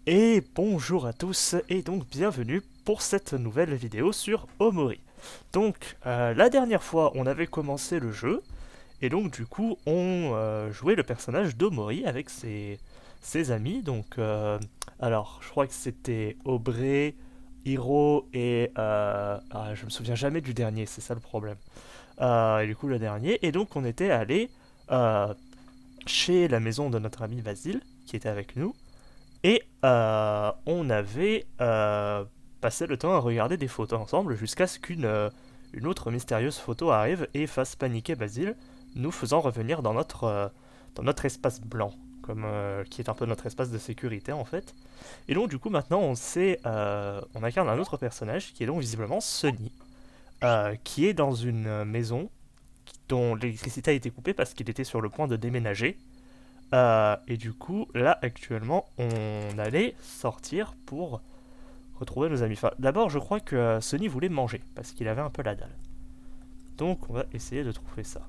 Et bonjour à tous et donc bienvenue pour cette nouvelle vidéo sur Omori. Donc la dernière fois on avait commencé le jeu et donc du coup on jouait le personnage d'Omori avec ses amis. Donc alors je crois que c'était Aubrey, Hiro et je me souviens jamais du dernier, c'est ça le problème. Et du coup le dernier et donc on était allé euh, chez la maison de notre ami Basile qui était avec nous. Et on avait passé le temps à regarder des photos ensemble jusqu'à ce qu'une autre mystérieuse photo arrive et fasse paniquer Basile, nous faisant revenir dans notre espace blanc, qui est un peu notre espace de sécurité en fait. Et donc du coup maintenant on incarne un autre personnage qui est donc visiblement Sunny, qui est dans une maison dont l'électricité a été coupée parce qu'il était sur le point de déménager. Et du coup, là, actuellement, on allait sortir pour retrouver nos amis. Enfin, d'abord, je crois que Sony voulait manger, parce qu'il avait un peu la dalle. Donc, on va essayer de trouver ça.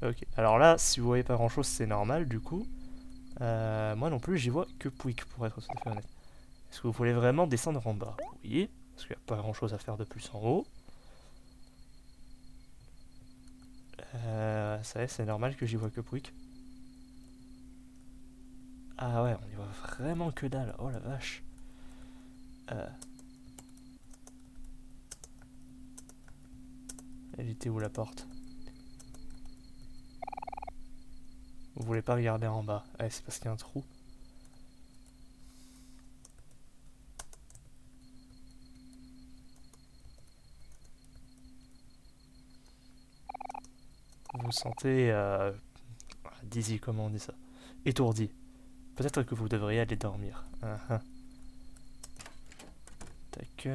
Ok, alors là, si vous voyez pas grand chose, c'est normal, du coup. Moi non plus, j'y vois que Pouic, pour être tout à fait honnête. Est-ce que vous voulez vraiment descendre en bas? Oui, parce qu'il n'y a pas grand chose à faire de plus en haut. Ça y est, c'est normal que j'y vois que Pouic. Ah ouais, on y voit vraiment que dalle, oh la vache. Euh, Elle était où la porte? Vous voulez pas regarder en bas? Ah, c'est parce qu'il y a un trou. Vous vous sentez dizzy, comment on dit ça? Étourdi. Peut-être que vous devriez aller dormir. Tac.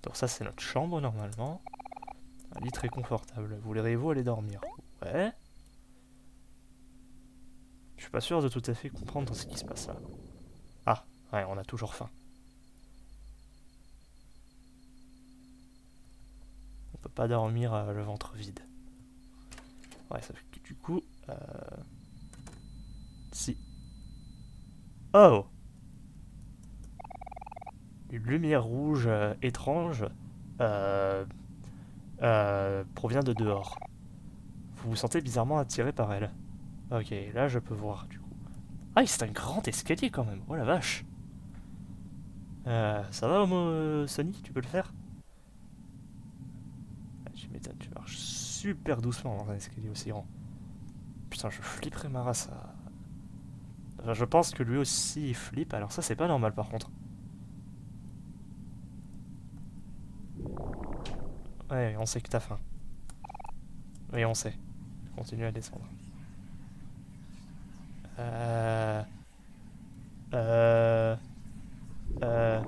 Donc ça c'est notre chambre normalement. Un lit très confortable. Voudriez-vous aller dormir? Ouais. Je suis pas sûr de tout à fait comprendre ce qui se passe là. Ah, ouais, on a toujours faim. On peut pas dormir le ventre vide. Ouais, ça fait que du coup... Si. Oh! Une lumière rouge étrange euh, provient de dehors. Vous vous sentez bizarrement attiré par elle. Ok, là je peux voir du coup. Ah, c'est un grand escalier quand même. Oh la vache. Ça va, Sony? Tu peux le faire? Ah, tu m'étonnes, tu marches super doucement dans un escalier aussi grand. Putain, je flipperais ma race. Enfin, je pense que lui aussi il flippe. Alors ça, c'est pas normal par contre. Ouais, on sait que t'as faim. Oui, on sait. Continue à descendre. Euh... Euh... Euh...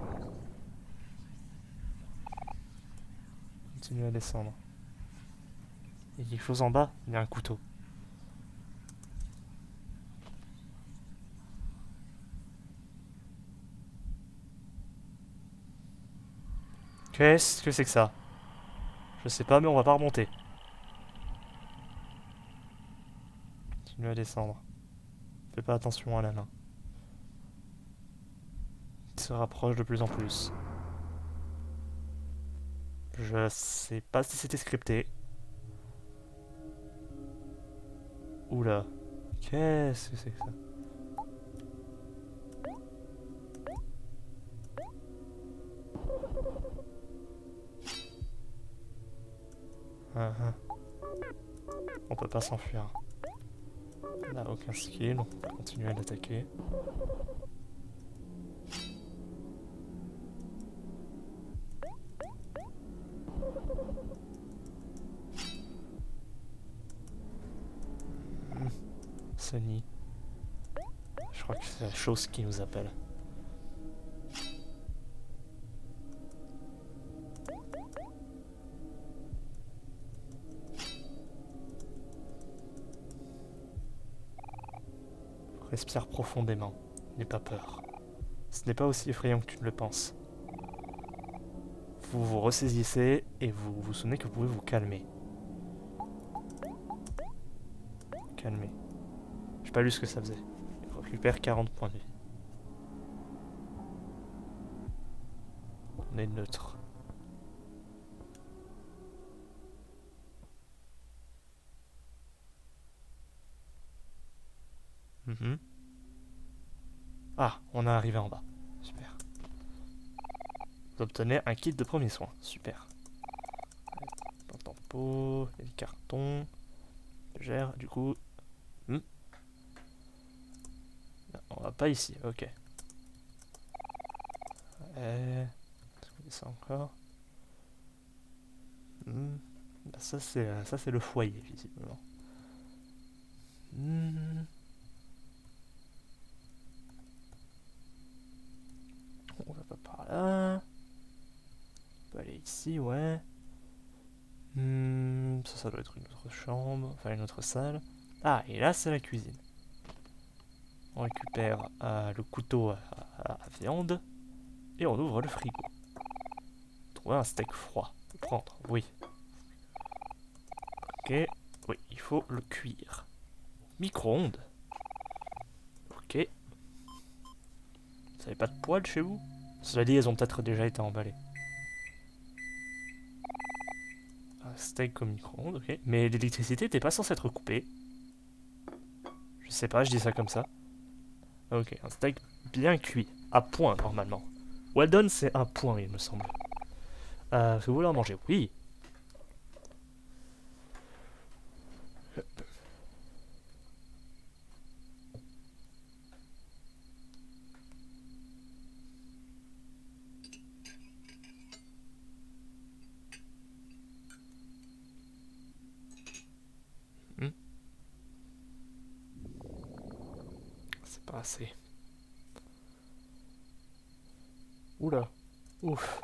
Continue à descendre. Il y a quelque chose en bas? Il y a un couteau. Qu'est-ce que c'est que ça? Je sais pas, mais on va pas remonter. Continue à descendre. Fais pas attention à la main. Il se rapproche de plus en plus. Je sais pas si c'était scripté. Oula. Qu'est-ce que c'est que ça? Ah, ah. On peut pas s'enfuir. On n'a aucun skill, on peut continuer à l'attaquer. Hmm. Sony. Je crois que c'est la chose qui nous appelle. Respire profondément. N'aie pas peur. Ce n'est pas aussi effrayant que tu ne le penses. Vous vous ressaisissez et vous vous souvenez que vous pouvez vous calmer. Calmer. J'ai pas lu ce que ça faisait. Il récupère 40 points de vie. On est neutre. Mhm. Ah, on est arrivé en bas. Super. Vous obtenez un kit de premiers soins. Super. Un tempo, il y a des cartons. Je gère, du coup. Hmm. Non, on va pas ici, ok. Est-ce qu'on descend encore? Hmm. Bah, ça c'est le foyer, visiblement. Hmm. On va pas par là. On peut aller ici, ouais. Ça doit être une autre chambre, enfin une autre salle. Ah, et là, c'est la cuisine. On récupère le couteau à viande et on ouvre le frigo. Trouver un steak froid. Prendre, oui. Ok, oui, il faut le cuire. Micro-ondes. Ok. Vous avez pas de poêle chez vous? Cela dit, elles ont peut-être déjà été emballées. Un steak au micro-ondes, ok. Mais l'électricité n'était pas censée être coupée. Je sais pas, je dis ça comme ça. Ok, un steak bien cuit. À point, normalement. Well done, c'est un point, il me semble. Est-ce que vous voulez en manger? Oui. Hmm, c'est pas assez. Oula. Ouf.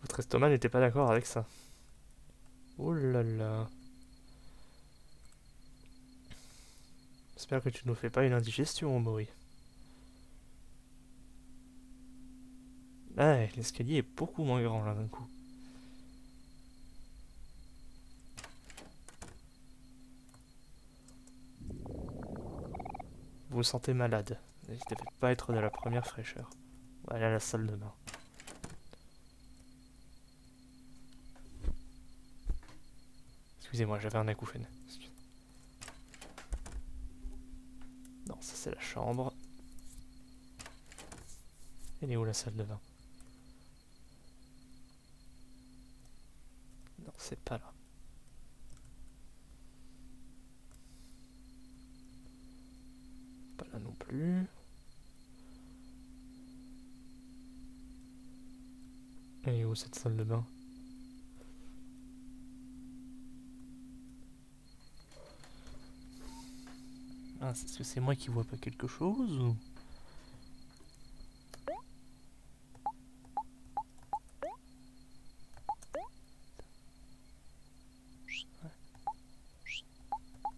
Votre estomac n'était pas d'accord avec ça. Oh là là. J'espère que tu nous fais pas une indigestion, Mori. Ah, l'escalier est beaucoup moins grand là d'un coup. Vous vous sentez malade. N'hésitez pas à être de la première fraîcheur. On va aller à la salle de bain. Excusez-moi, j'avais un acouphène. Non, ça c'est la chambre. Elle est où la salle de bain? Non, c'est pas là. Pas là non plus. Elle est où cette salle de bain? Ah, est-ce que c'est moi qui vois pas quelque chose ou...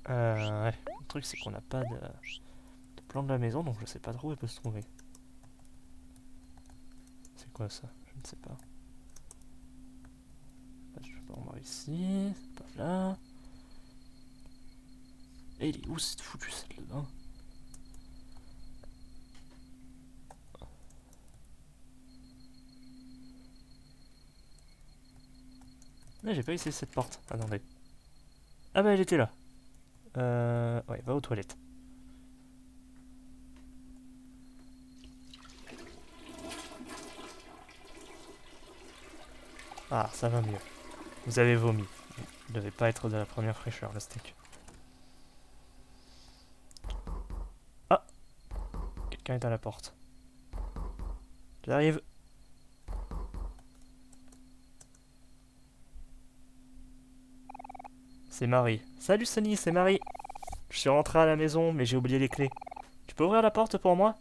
Ouais. Le truc c'est qu'on n'a pas de plan de la maison, donc je sais pas trop où elle peut se trouver. C'est quoi ça? Je ne sais pas. Là, je peux en voir ici, c'est pas là. Et il est où cette foutue salle de bain? Ah, j'ai pas essayé cette porte. Attendez. Ah bah elle était là. Ouais, va aux toilettes. Ah, ça va mieux. Vous avez vomi. Il devait pas être de la première fraîcheur, le steak. Ah, quelqu'un est à la porte. J'arrive. C'est Marie. Salut Sonny, c'est Marie. Je suis rentré à la maison, mais j'ai oublié les clés. Tu peux ouvrir la porte pour moi?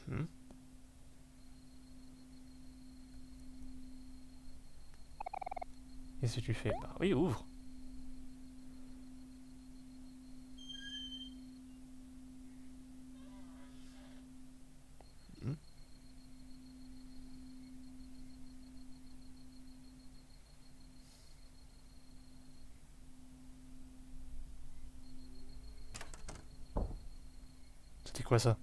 Hmm. Qu'est-ce que tu fais? Bah oui, ouvre. Hmm. C'était quoi ça?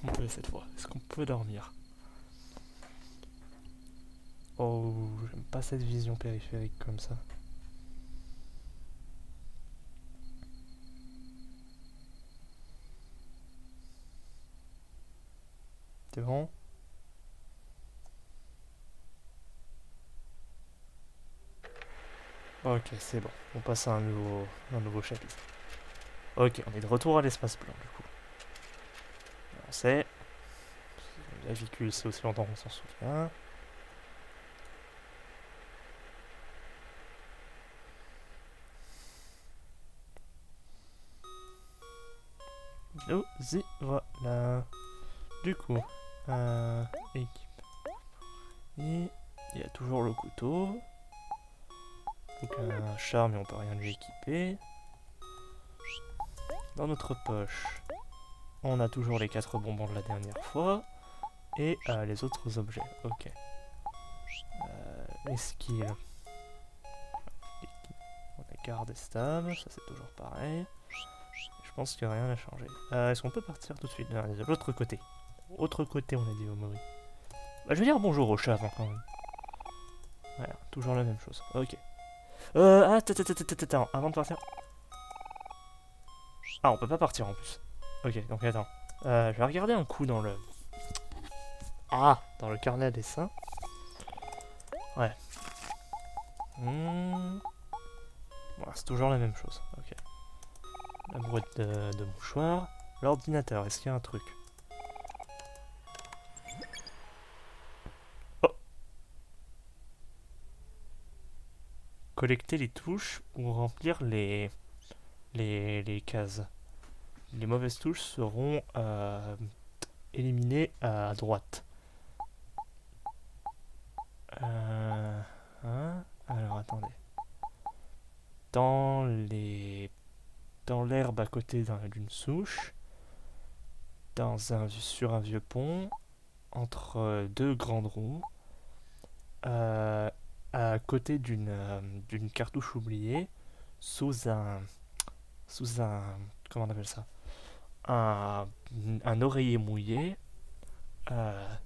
qu'on peut cette fois? Est-ce qu'on peut dormir? Oh, j'aime pas cette vision périphérique comme ça. C'est bon? Ok, c'est bon. On passe à un nouveau chapitre. Ok, on est de retour à l'espace blanc du coup. On sait. La véhicule, c'est aussi longtemps qu'on s'en souvient. Nous y voilà. Du coup, équipe. Et il y a toujours le couteau. Donc un char, mais on peut rien lui équiper. Dans notre poche, on a toujours les 4 bonbons de la dernière fois. Et les autres objets. Ok. Les skills. On a garde stable, ça c'est toujours pareil. Je pense que rien n'a changé. Est-ce qu'on peut partir tout de suite de l'autre côté? Autre côté, on a dit Omori. Bah, je vais dire bonjour au chat avant quand même. Voilà, toujours la même chose. Ok. Attends, avant de partir. Ah, on peut pas partir en plus. Ok, donc attends. Je vais regarder un coup dans le. Ah, dans le carnet à dessin. Ouais. Voilà, c'est toujours la même chose. Ok. La boîte de mouchoirs. L'ordinateur, est-ce qu'il y a un truc? Oh! Collecter les touches ou remplir les cases. Les mauvaises touches seront éliminées à droite. Alors attendez. Dans les dans l'herbe à côté d'une souche, sur un vieux pont, entre deux grandes roues, à côté d'une cartouche oubliée, sous un comment on appelle ça? Un, un oreiller mouillé, euh,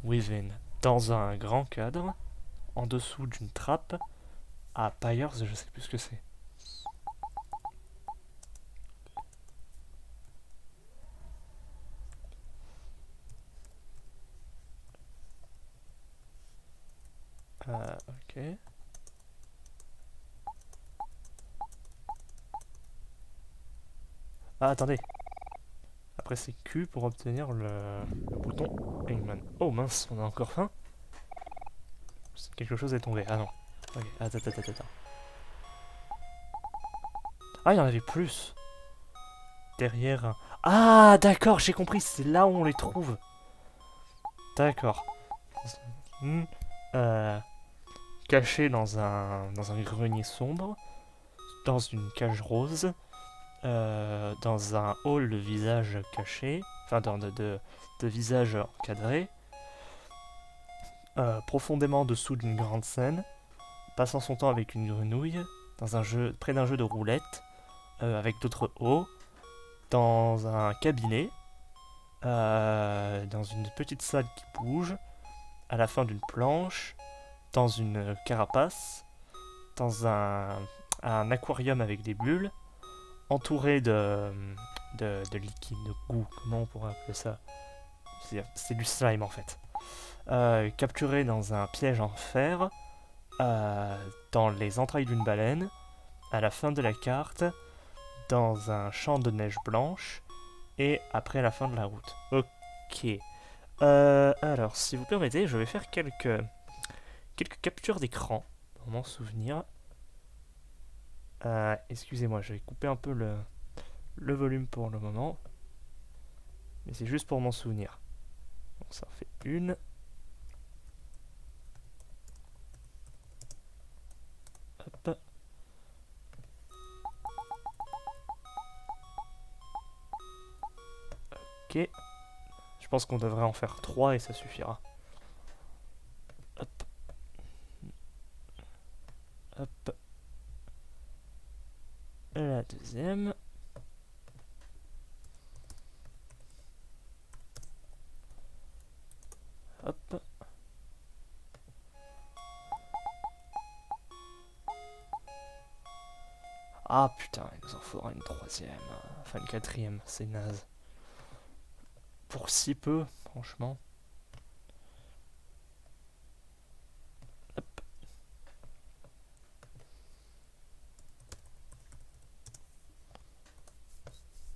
within, dans un grand cadre, en dessous d'une trappe, à Pyers, je sais plus ce que c'est. Ok. Ah, attendez. Après, c'est Q pour obtenir le bouton Hangman. Oh mince, on a encore faim. Quelque chose est tombé. Ah non. Ok, attends. Ah, il y en avait plus. Derrière un. Ah, d'accord, j'ai compris. C'est là où on les trouve. D'accord. Hmm, euh, caché dans un grenier sombre, dans une cage rose, dans un hall de visage caché, enfin de visage encadré, profondément en dessous d'une grande scène, passant son temps avec une grenouille, près d'un jeu de roulette, avec d'autres hauts, dans un cabinet, dans une petite salle qui bouge, à la fin d'une planche, dans une carapace, dans un aquarium avec des bulles, entouré de liquide, de goût, comment on pourrait appeler ça? C'est du slime en fait. Capturé dans un piège en fer, dans les entrailles d'une baleine, à la fin de la carte, dans un champ de neige blanche, et après la fin de la route. Ok. Alors, si vous permettez, je vais faire quelques captures d'écran, pour m'en souvenir. Excusez-moi, je vais couper un peu le volume pour le moment. Mais c'est juste pour m'en souvenir. Donc ça en fait une. Hop. Ok. Je pense qu'on devrait en faire 3 et ça suffira. Hop. Hop. La deuxième. Hop. Ah putain, il nous en faudra une troisième. Enfin une quatrième, c'est naze. Pour si peu, franchement. Hop.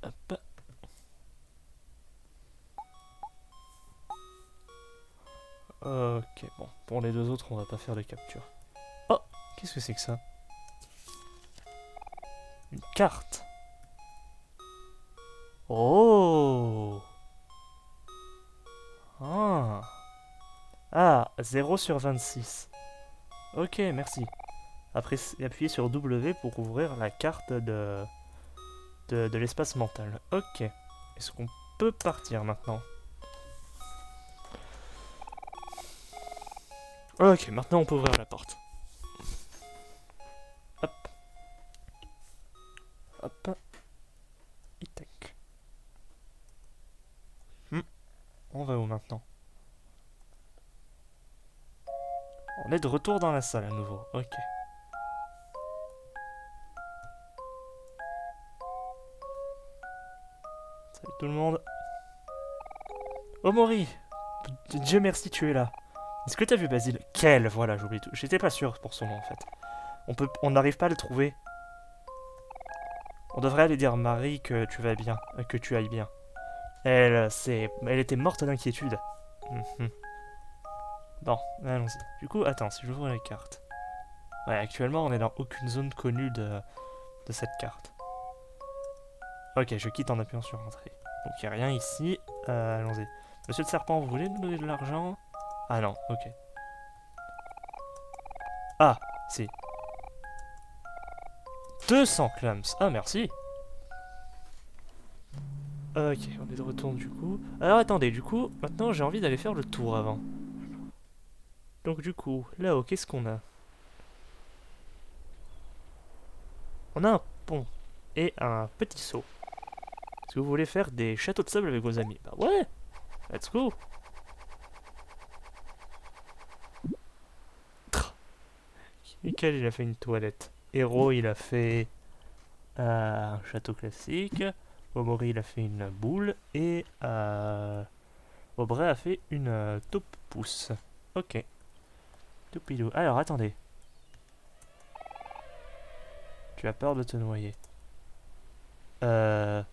Hop. Ok, bon. Pour les deux autres, on va pas faire de capture. Oh, qu'est-ce que c'est que ça? Une carte. Oh. Ah. Ah, 0 sur 26. Ok, merci. Après, appuyez sur W pour ouvrir la carte de l'espace mental. Ok. Est-ce qu'on peut partir maintenant? Ok, maintenant on peut ouvrir la porte. Hop. Hop. Et tac. On va où maintenant? On est de retour dans la salle à nouveau. Ok. Salut tout le monde. Omori! Dieu merci, tu es là. Est-ce que t'as vu Basile? Quel? Voilà, j'oublie tout. J'étais pas sûr pour son nom en fait. On n'arrive pas à le trouver. On devrait aller dire Marie que tu vas bien, que tu ailles bien. Elle était morte d'inquiétude. Bon, allons-y. Du coup, attends, si j'ouvre la carte. Ouais, actuellement, on est dans aucune zone connue de cette carte. Ok, je quitte en appuyant sur Entrée. Donc, il n'y a rien ici. Allons-y. Monsieur le Serpent, vous voulez nous donner de l'argent? Ah non, ok. Ah, si. 200 clams. Ah, merci. Ok, on est de retour du coup. Alors attendez, du coup, maintenant j'ai envie d'aller faire le tour avant. Donc du coup, là-haut, qu'est-ce qu'on a? On a un pont et un petit seau. Est-ce que vous voulez faire des châteaux de sable avec vos amis? Bah ouais, let's go. Michael, il a fait une toilette. Hero, il a fait un château classique. Omori, il a fait une boule. Et Aubrey a fait une taupe pouce. Ok. Toupidou. Alors, attendez. Tu as peur de te noyer. Euh...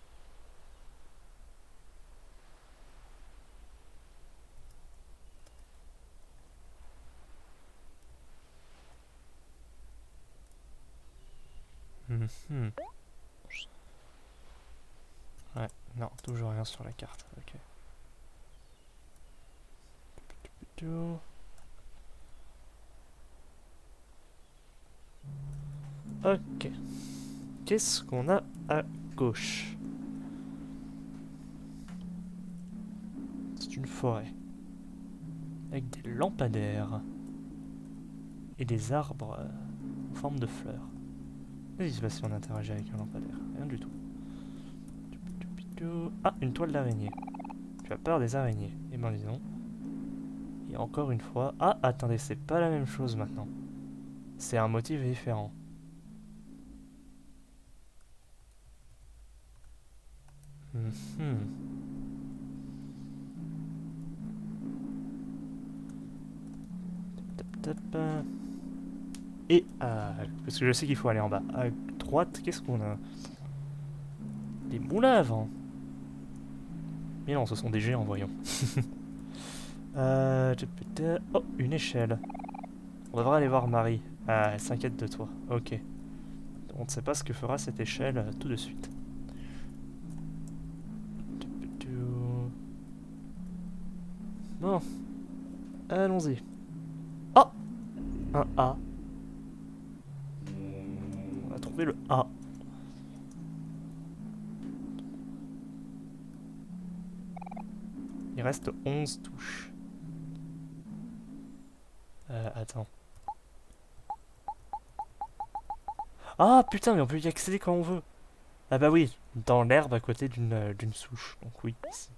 mhm. Ouais, non, toujours rien sur la carte. Ok. Ok. Qu'est-ce qu'on a à gauche? C'est une forêt. Avec des lampadaires. Et des arbres en forme de fleurs. Qu'est-ce qui se passe si on interagit avec un lampadaire? Rien du tout. Ah, une toile d'araignée. Tu as peur des araignées? Eh ben disons. Et encore une fois... Ah, attendez, c'est pas la même chose maintenant. C'est un motif différent. Et parce que je sais qu'il faut aller en bas. À droite, qu'est-ce qu'on a? Des moulins à vent. Mais non, ce sont des géants, voyons. Oh, une échelle. On devrait aller voir Marie. Ah, elle s'inquiète de toi. Ok. On ne sait pas ce que fera cette échelle tout de suite. Bon. Allons-y. Oh! Un A. On a trouvé le A. Il reste 11 touches. Attends. Ah putain, mais on peut y accéder quand on veut. Ah bah oui, dans l'herbe à côté d'une souche. Donc oui, ici.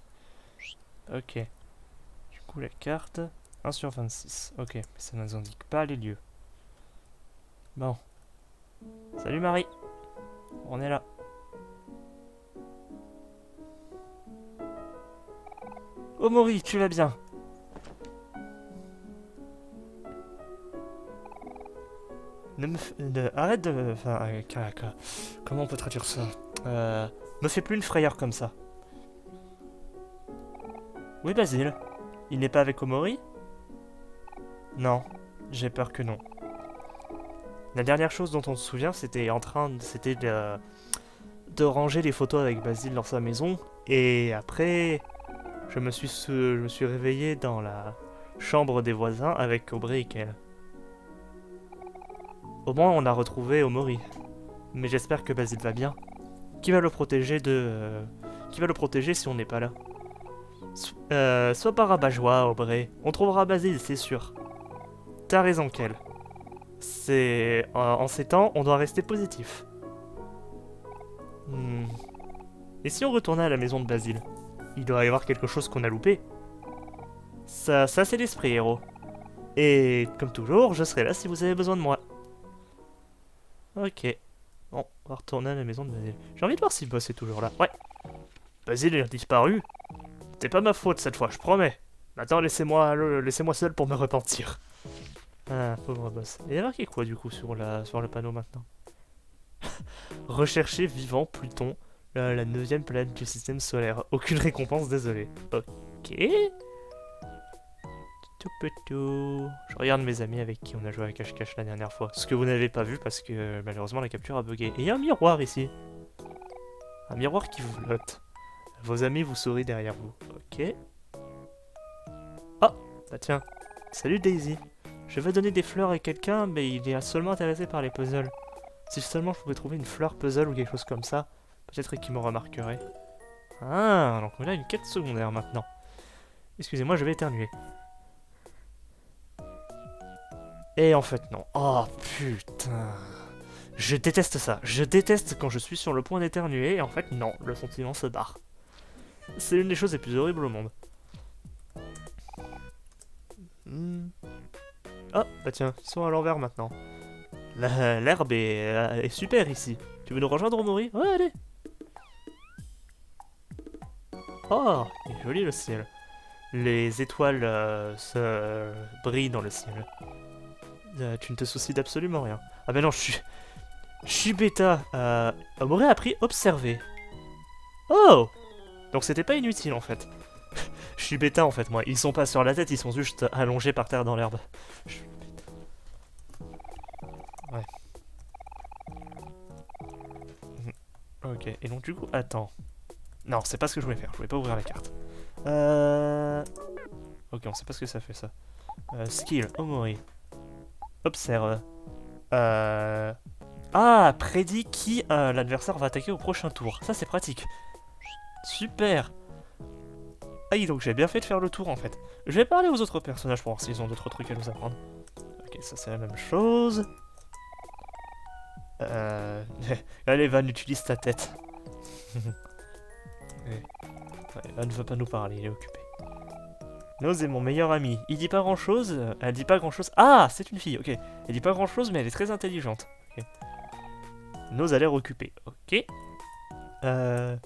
Ok. coup, la carte. 1 sur 26. Ok, mais ça ne nous indique pas les lieux. Bon. Salut Marie. On est là. Omori, tu vas bien? Arrête de... Enfin, comment on peut traduire ça? Me fais plus une frayeur comme ça. Oui, Basile. Il n'est pas avec Omori? Non, j'ai peur que non. La dernière chose dont on se souvient, c'était de ranger les photos avec Basile dans sa maison. Et après, je me suis réveillé dans la chambre des voisins avec Aubrey et Kel. Au moins, on a retrouvé Omori. Mais j'espère que Basile va bien. Qui va le protéger Qui va le protéger si on n'est pas là? Sois pas rabat-joie, Aubrey. On trouvera Basile, c'est sûr. T'as raison, Kel. En ces temps, on doit rester positif. Et si on retournait à la maison de Basile? Il doit y avoir quelque chose qu'on a loupé. Ça c'est l'esprit, héros. Et comme toujours, je serai là si vous avez besoin de moi. Ok. Bon, on va retourner à la maison de Basile. J'ai envie de voir si le boss est toujours là. Ouais. Basile est disparu. C'est pas ma faute cette fois, je promets. Maintenant, laissez-moi seul pour me repentir. Ah, pauvre boss. Il y a marqué quoi du coup sur le panneau maintenant? Rechercher vivant Pluton, la 9ème planète du système solaire. Aucune récompense, désolé. Ok. Je regarde mes amis avec qui on a joué à cache-cache la dernière fois. Ce que vous n'avez pas vu parce que malheureusement la capture a bugué. Et il y a un miroir ici. Un miroir qui vous flotte. Vos amis vous sourient derrière vous. Ok. Oh, bah tiens. Salut Daisy. Je vais donner des fleurs à quelqu'un, mais il est seulement intéressé par les puzzles. Si seulement je pouvais trouver une fleur puzzle ou quelque chose comme ça, peut-être qu'il me remarquerait. Ah, donc on a une quête secondaire maintenant. Excusez-moi, je vais éternuer. Et en fait, non. Oh, putain. Je déteste ça. Je déteste quand je suis sur le point d'éternuer, et en fait, non, le sentiment se barre. C'est l'une des choses les plus horribles au monde. Oh, bah tiens, ils sont à l'envers maintenant. L'herbe est super ici. Tu veux nous rejoindre, Omori? Ouais, allez. Oh, il est joli le ciel. Les étoiles brillent dans le ciel. Tu ne te soucies d'absolument rien. Ah ben non, je suis bêta. Omori a appris observer. Oh! Donc c'était pas inutile en fait. Je suis bêta en fait moi. Ils sont pas sur la tête, ils sont juste allongés par terre dans l'herbe. Je suis bêta. Ouais. Ok, et donc du coup, attends. Non, c'est pas ce que je voulais faire, je voulais pas ouvrir la carte. Ok, on sait pas ce que ça fait ça. Skill, Omori. Observe. Ah, prédit qui l'adversaire va attaquer au prochain tour. Ça c'est pratique. Super. Ah oui, donc j'ai bien fait de faire le tour en fait. Je vais parler aux autres personnages pour voir s'ils ont d'autres trucs à nous apprendre. Ok, ça c'est la même chose. Allez, Van, utilise ta tête. Ouais, Van ne veut pas nous parler, il est occupé. Nose est mon meilleur ami. Il dit pas grand chose. Elle dit pas grand chose. Ah, c'est une fille, ok. Elle dit pas grand chose, mais elle est très intelligente. Okay. Nose a l'air occupé. Ok. La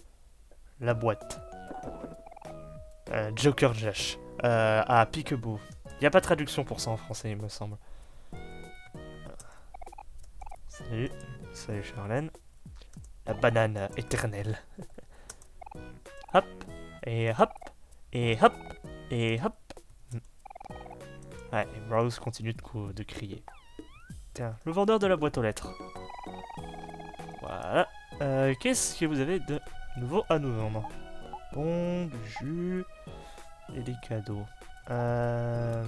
boîte. Joker Josh. Ah, Peekaboo. Y a pas de traduction pour ça en français, il me semble. Salut. Salut Charlène. La banane éternelle. Hop. Et hop. Et hop. Et hop. Ouais, et Browse continue de crier. Tiens, le vendeur de la boîte aux lettres. Voilà. Qu'est-ce que vous avez de nouveau à nous vendre? Bon, du jus et des cadeaux. Dans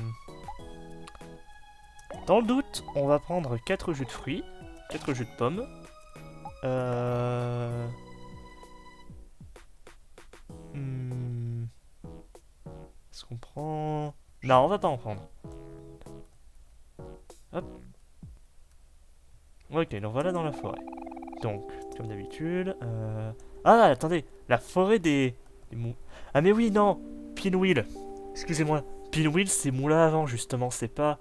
le doute, on va prendre 4 jus de fruits, 4 jus de pommes. Est-ce qu'on prend... Non, on va pas en prendre. Hop. Ok, donc voilà dans la forêt. Donc, comme d'habitude... Ah, attendez, la forêt des... Ah mais oui, non, Pinwheel. Excusez-moi, Pinwheel, c'est moulin avant, justement, c'est pas...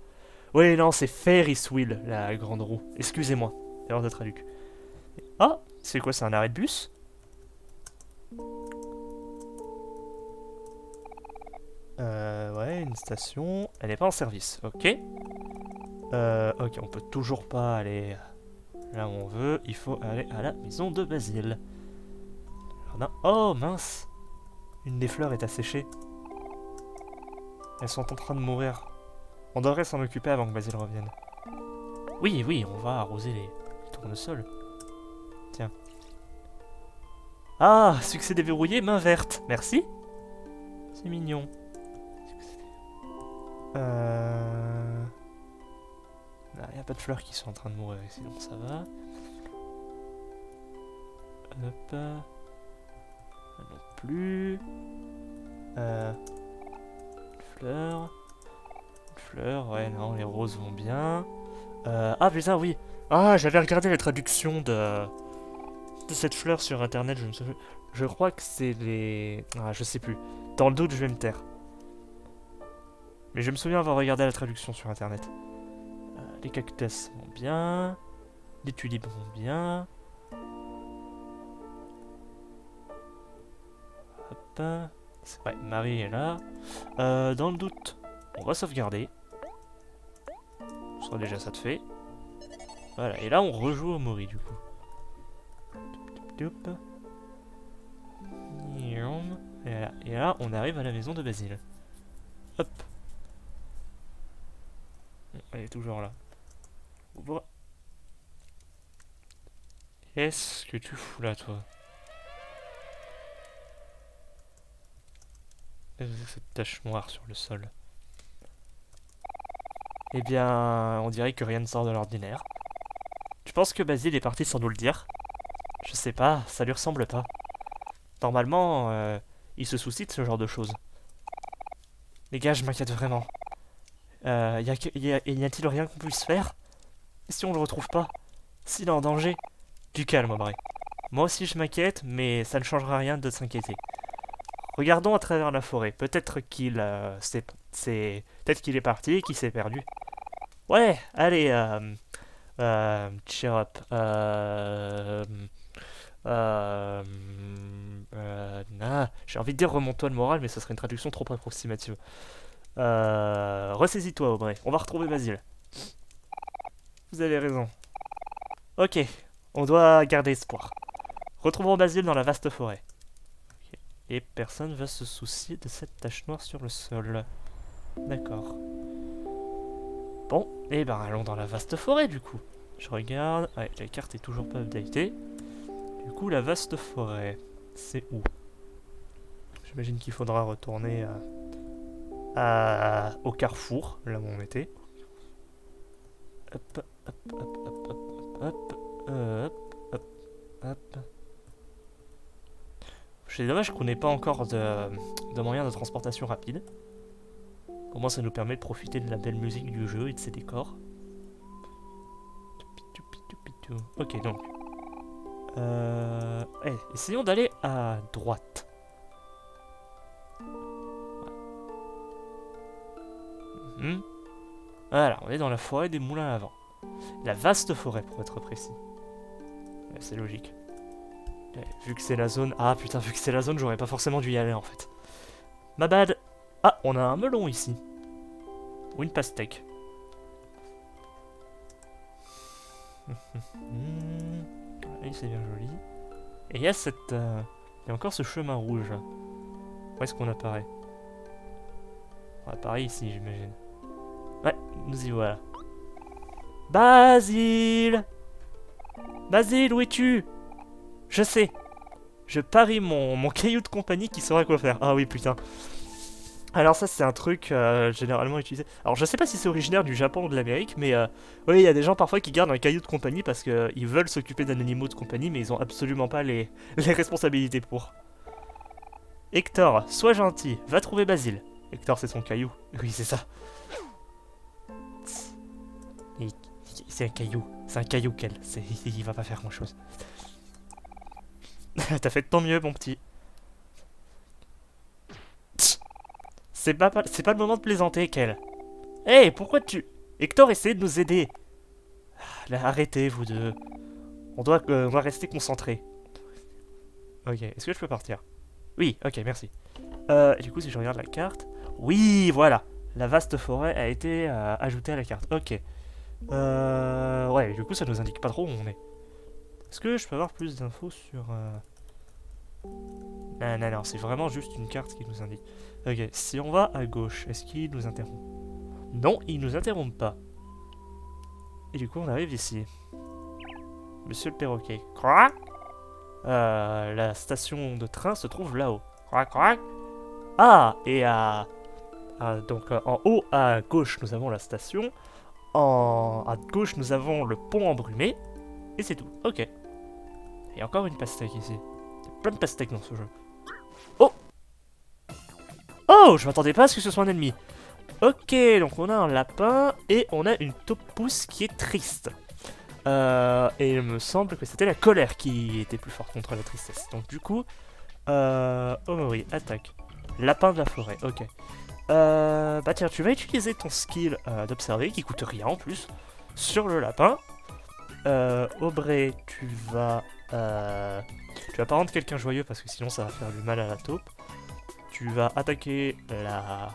Oui, non, c'est Ferris Wheel, la grande roue. Excusez-moi, erreur de traduc. Ah, c'est quoi, c'est un arrêt de bus? Ouais, une station. Elle n'est pas en service, ok. Ok, on peut toujours pas aller là où on veut. Il faut aller à la maison de Basile. Jardin. Oh, mince! Une des fleurs est asséchée. Elles sont en train de mourir. On devrait s'en occuper avant que Basile revienne. Oui, oui, on va arroser les tournesols. Tiens. Ah, succès déverrouillé, main verte. Merci. C'est mignon. Il n'y a pas de fleurs qui sont en train de mourir ici, donc ça va. Hop. Non plus. Fleurs. Fleurs, ouais, non, les roses vont bien. Ah putain, oui. Ah, j'avais regardé la traduction de cette fleur sur internet, je me souviens. Je crois que c'est les... Ah, je sais plus. Dans le doute, je vais me taire. Mais je me souviens avoir regardé la traduction sur internet. Les cactus vont bien. Les tulipes vont bien. Hop. Ouais, Marie est là. Dans le doute, on va sauvegarder. Ce sera déjà ça de fait. Voilà, et là on rejoue au Mori du coup. Et là, on arrive à la maison de Basile. Hop. Elle est toujours là. Ouvre. Qu'est-ce que tu fous là, toi? Qu'est-ce que c'est que cette tache noire sur le sol? Eh bien, on dirait que rien ne sort de l'ordinaire. Tu penses que Basile est parti sans nous le dire? Je sais pas, ça lui ressemble pas. Normalement, il se soucie de ce genre de choses. Les gars, je m'inquiète vraiment. Y a-t-il rien qu'on puisse faire? Et si on le retrouve pas? S'il est en danger? Du calme, Aubrey. Moi aussi je m'inquiète, mais ça ne changera rien de s'inquiéter. Regardons à travers la forêt. Peut-être qu'il peut-être qu'il est parti et qu'il s'est perdu. Ouais, allez, cheer up. J'ai envie de dire remonte-toi le moral, mais ça serait une traduction trop approximative. Ressaisis-toi, Aubrey. On va retrouver Basile. Vous avez raison. Ok, on doit garder espoir. Retrouvons Basile dans la vaste forêt. Okay. Et personne va se soucier de cette tache noire sur le sol. D'accord. Bon, et ben allons dans la vaste forêt du coup. Je regarde. Ouais, la carte est toujours pas updatée. Du coup, la vaste forêt, c'est où? J'imagine qu'il faudra retourner au carrefour, là où on était. Hop, hop, hop, hop, hop, hop, hop, hop, hop. C'est dommage qu'on n'ait pas encore de moyens de transportation rapide. Au moins, ça nous permet de profiter de la belle musique du jeu et de ses décors. Ok, donc. Essayons d'aller à droite. Voilà, on est dans la forêt des moulins à vent. La vaste forêt, pour être précis. C'est logique. Vu que c'est la zone... Ah putain, vu que c'est la zone, j'aurais pas forcément dû y aller en fait. Ma bad. Ah, on a un melon ici. Ou une pastèque. Oui, c'est bien joli. Et il y a cette... Il y a encore ce chemin rouge. Où est-ce qu'on apparaît? On apparaît ici, j'imagine. Ouais, nous y voilà. Basile! Basile, où es-tu? Je sais. Je parie mon caillou de compagnie qui saura quoi faire. Ah oui, putain. Alors ça, c'est un truc généralement utilisé. Alors je sais pas si c'est originaire du Japon ou de l'Amérique, mais oui, il y a des gens parfois qui gardent un caillou de compagnie parce qu'ils veulent s'occuper d'un animal de compagnie, mais ils ont absolument pas les responsabilités pour. Hector, sois gentil, va trouver Basile. Hector, c'est son caillou. Oui, c'est ça. C'est un caillou. C'est un caillou qu'elle. Il va pas faire grand chose. T'as fait de ton mieux, mon petit. c'est pas le moment de plaisanter, Kel. Hé, pourquoi tu... Hector, essayez de nous aider. Là, arrêtez, vous deux. On doit rester concentrés. Ok, est-ce que je peux partir? Oui, ok, merci. Du coup, si je regarde la carte... Oui, voilà. La vaste forêt a été ajoutée à la carte. Ok. Ouais, du coup, ça nous indique pas trop où on est. Est-ce que je peux avoir plus d'infos sur... Non, non, non, c'est vraiment juste une carte qui nous indique. Ok, si on va à gauche, est-ce qu'il nous interrompt? Non, il nous interrompt pas. Et du coup, on arrive ici. Monsieur le perroquet. Quoi? La station de train se trouve là-haut. Quoi, quoi? Ah, et donc en haut à gauche, nous avons la station. À gauche, nous avons le pont embrumé. Et c'est tout. Ok. Et encore une pastèque ici. Il y a plein de pastèques dans ce jeu. Oh! Oh! Je m'attendais pas à ce que ce soit un ennemi. Ok, donc on a un lapin et on a une taupe-pousse qui est triste. Et il me semble que c'était la colère qui était plus forte contre la tristesse. Donc du coup, Omori, attaque. Lapin de la forêt, ok. Bah tiens, tu vas utiliser ton skill d'observer, qui coûte rien en plus, sur le lapin. Aubrey, tu vas pas rendre quelqu'un joyeux parce que sinon ça va faire du mal à la taupe. Tu vas attaquer la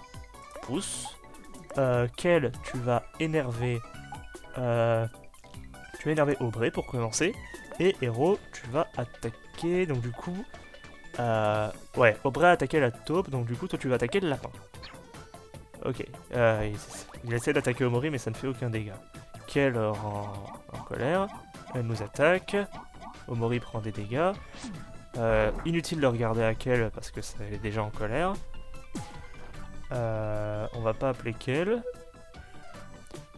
pousse. Kel, tu vas énerver Aubrey pour commencer. Et Hero, tu vas attaquer. Donc du coup, ouais, Aubrey a attaqué la taupe. Donc du coup, toi tu vas attaquer le lapin. Ok. Il essaie d'attaquer Omori, mais ça ne fait aucun dégât. Kel en colère. Elle nous attaque. Omori prend des dégâts. Inutile de regarder à Kel parce que ça est déjà en colère. On va pas appeler Kel.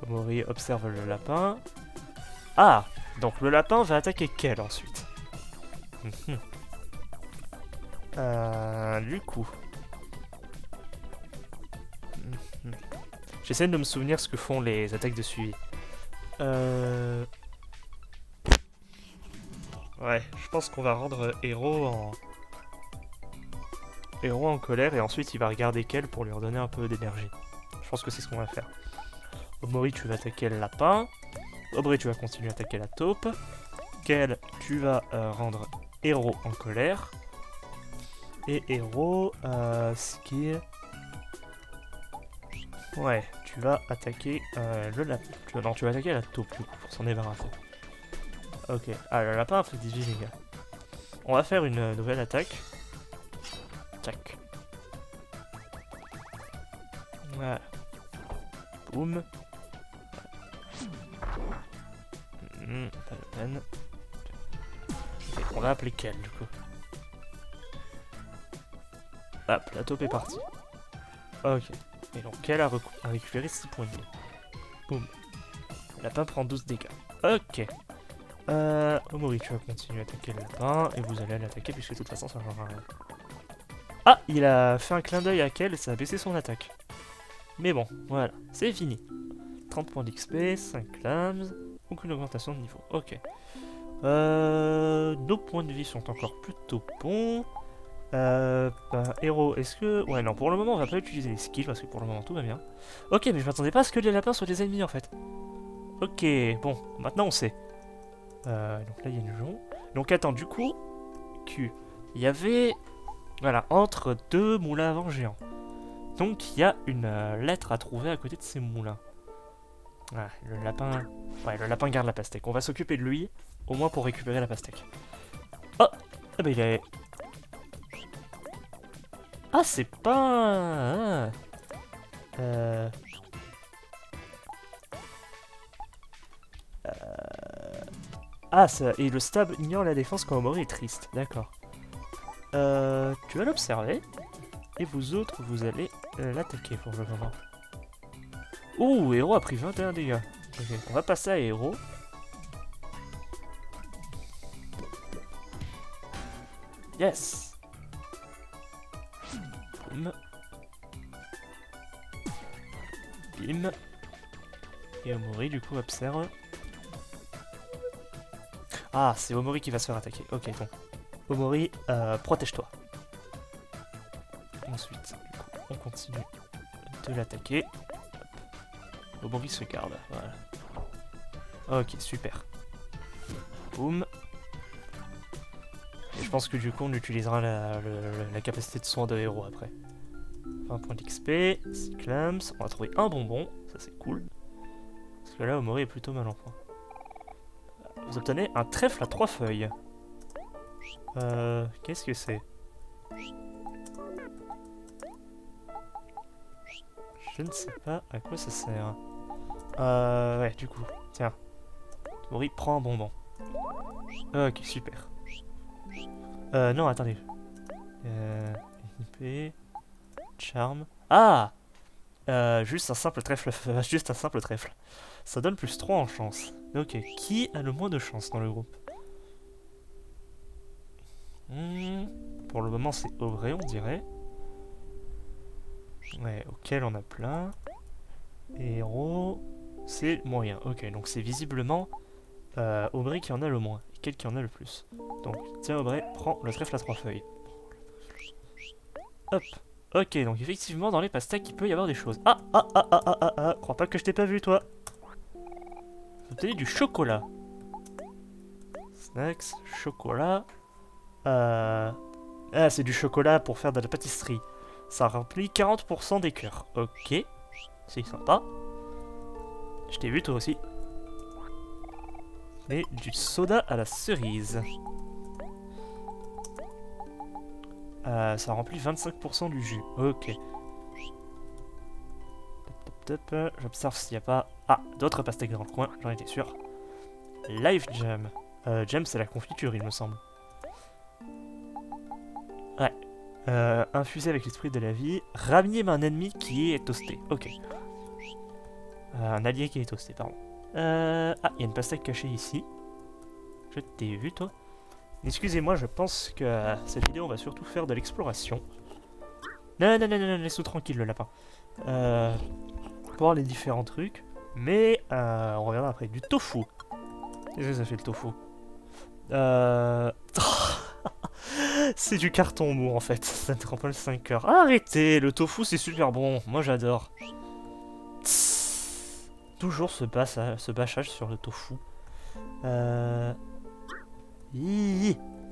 Omori observe le lapin. Ah! Donc le lapin va attaquer Kel ensuite. Du coup... J'essaie de me souvenir ce que font les attaques de suivi. Ouais, je pense qu'on va rendre Héros en colère et ensuite il va regarder Kel pour lui redonner un peu d'énergie. Je pense que c'est ce qu'on va faire. Omori, tu vas attaquer le lapin. Aubrey, tu vas continuer à attaquer la taupe. Kel, tu vas rendre Héros en colère. Et Héros, skill... Ouais, tu vas attaquer le lapin. Non, tu vas attaquer la taupe du coup pour s'en débarrasser. Ok, ah, le lapin a fait 18 dégâts. On va faire une nouvelle attaque. Tac. Voilà. Boum. Pas de peine. Ok, on va appeler Kel du coup. Hop, la taupe est partie. Ok. Et donc Kel a récupéré 6 points de vie. Boum. Le lapin prend 12 dégâts. Ok. Omori, tu vas continuer à attaquer le lapin. Et vous allez l'attaquer puisque de toute façon ça ne changera rien. Ah, il a fait un clin d'œil à Kel et ça a baissé son attaque. Mais bon, voilà, c'est fini. 30 points d'XP, 5 clams, aucune augmentation de niveau. Ok. Nos points de vie sont encore plutôt bons. Héros, est-ce que... Ouais, non, pour le moment, on va pas utiliser les skills parce que pour le moment, tout va bien. Ok, mais je m'attendais pas à ce que les lapins soient des ennemis, en fait. Ok, bon, maintenant on sait. Donc là, il y a une jonc. Donc attends, du coup, il y avait... Voilà, entre deux moulins à vent géants. Donc il y a une lettre à trouver à côté de ces moulins. Ah, le lapin... Ouais, le lapin garde la pastèque. On va s'occuper de lui, au moins pour récupérer la pastèque. Oh! Ah bah il est... Ah, c'est pas... Ah, ça... Et le stab ignore la défense quand Omori est triste. D'accord. Tu vas l'observer. Et vous autres, vous allez l'attaquer pour le moment. Ouh, Héros a pris 21 dégâts. Ok, on va passer à Héros. Yes. Boum. Bim. Et Omori, du coup, observe. Ah, c'est Omori qui va se faire attaquer. Ok, bon. Omori, protège-toi. Ensuite, du coup, on continue de l'attaquer. Omori se garde, voilà. Ok, super. Boum. Et je pense que du coup on utilisera la capacité de soin de héros après. 20 points d'XP, Cyclams, on va trouver un bonbon, ça c'est cool. Parce que là Omori est plutôt mal en point. Vous obtenez un trèfle à 3 feuilles. Qu'est-ce que c'est? Je ne sais pas à quoi ça sert. Ouais, du coup, tiens. Omori prend un bonbon. Ok, super. Non, attendez. IP... Charme... Ah! Juste un simple trèfle... juste un simple trèfle. Ça donne plus 3 en chance. Ok, qui a le moins de chance dans le groupe? Pour le moment, c'est Aubrey, on dirait. Ouais, auquel on a plein. Héros... C'est moyen. Ok, donc c'est visiblement... Aubrey qui en a le moins. Et quel qui en a le plus. Donc, tiens Aubrey, prends le trèfle à 3 feuilles. Hop. Ok, donc effectivement, dans les pastèques, il peut y avoir des choses. Crois pas que je t'ai pas vu, toi. Vous obtenez du chocolat. Snacks, chocolat. Ah, c'est du chocolat pour faire de la pâtisserie. Ça remplit 40% des cœurs. Ok. C'est sympa. Je t'ai vu, toi aussi. Et du soda à la cerise. Ça remplit 25% du jus. Ok. J'observe s'il n'y a pas... Ah, d'autres pastèques dans le coin, j'en étais sûr. Life Jam. Jam, c'est la confiture, il me semble. Ouais. Infusé avec l'esprit de la vie. Ramener un ennemi qui est toasté. Ok. Un allié qui est toasté, pardon. Ah, il y a une pastèque cachée ici. Je t'ai vu, toi. Excusez-moi, je pense que cette vidéo, on va surtout faire de l'exploration. Non, laisse-nous tranquille, le lapin. Pour voir les différents trucs. Mais, on reviendra après. Du tofu. Qu'est-ce que ça fait, le tofu? C'est du carton mou, en fait. Ça te remplit 5 heures. Arrêtez, le tofu, c'est super bon. Moi, j'adore. Toujours ce bâchage sur le tofu.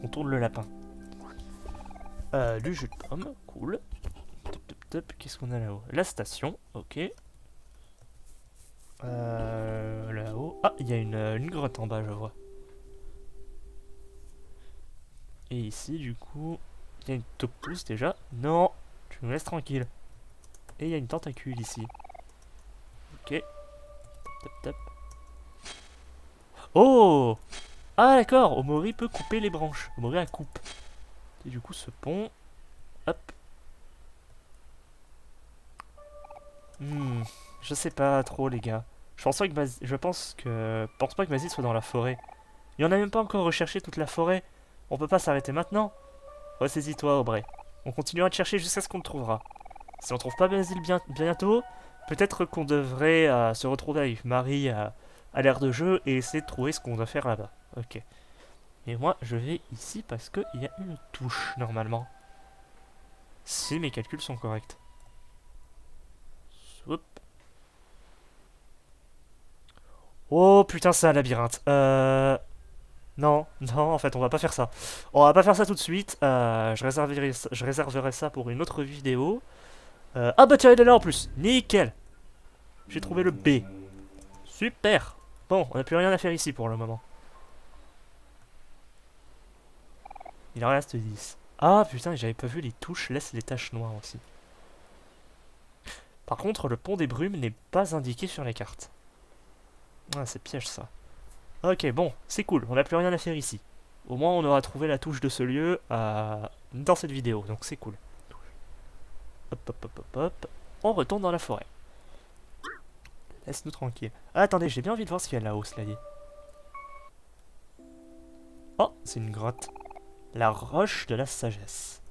On tourne le lapin. Du jus de pomme, cool. Qu'est-ce qu'on a là-haut? La station, ok. Là-haut. Ah, il y a une grotte en bas, je vois. Et ici, du coup, il y a une topousse déjà. Non, tu me laisses tranquille. Et il y a une tentacule ici. Ok. Oh! Ah d'accord, Omori peut couper les branches. Omori a coupe. Et du coup ce pont... Hop. Je sais pas trop les gars. Je pense pas que Mazzy soit dans la forêt. Il en a même pas encore recherché toute la forêt. On peut pas s'arrêter maintenant. Ressaisis-toi Aubrey. On continuera de chercher jusqu'à ce qu'on le trouvera. Si on trouve pas Mazzy bientôt, peut-être qu'on devrait se retrouver avec Marie à l'aire de jeu et essayer de trouver ce qu'on doit faire là-bas. Ok. Et moi, je vais ici parce qu'il y a une touche, normalement. Si mes calculs sont corrects. Oup. Oh putain, c'est un labyrinthe. Non, en fait, on va pas faire ça. On va pas faire ça tout de suite. Je réserverai ça pour une autre vidéo. Ah bah tiens, il est là en plus. Nickel. J'ai trouvé le B. Super. Bon, on n'a plus rien à faire ici pour le moment. Il en reste 10. Ah putain, j'avais pas vu les touches, laisse les taches noires aussi. Par contre, le pont des brumes n'est pas indiqué sur les cartes. Ah, c'est piège ça. Ok, bon, c'est cool, on n'a plus rien à faire ici. Au moins, on aura trouvé la touche de ce lieu dans cette vidéo, donc c'est cool. Hop. On retourne dans la forêt. Laisse-nous tranquille. Ah, attendez, j'ai bien envie de voir ce qu'il y a là-haut, cela dit. Oh, c'est une grotte. La roche de la sagesse.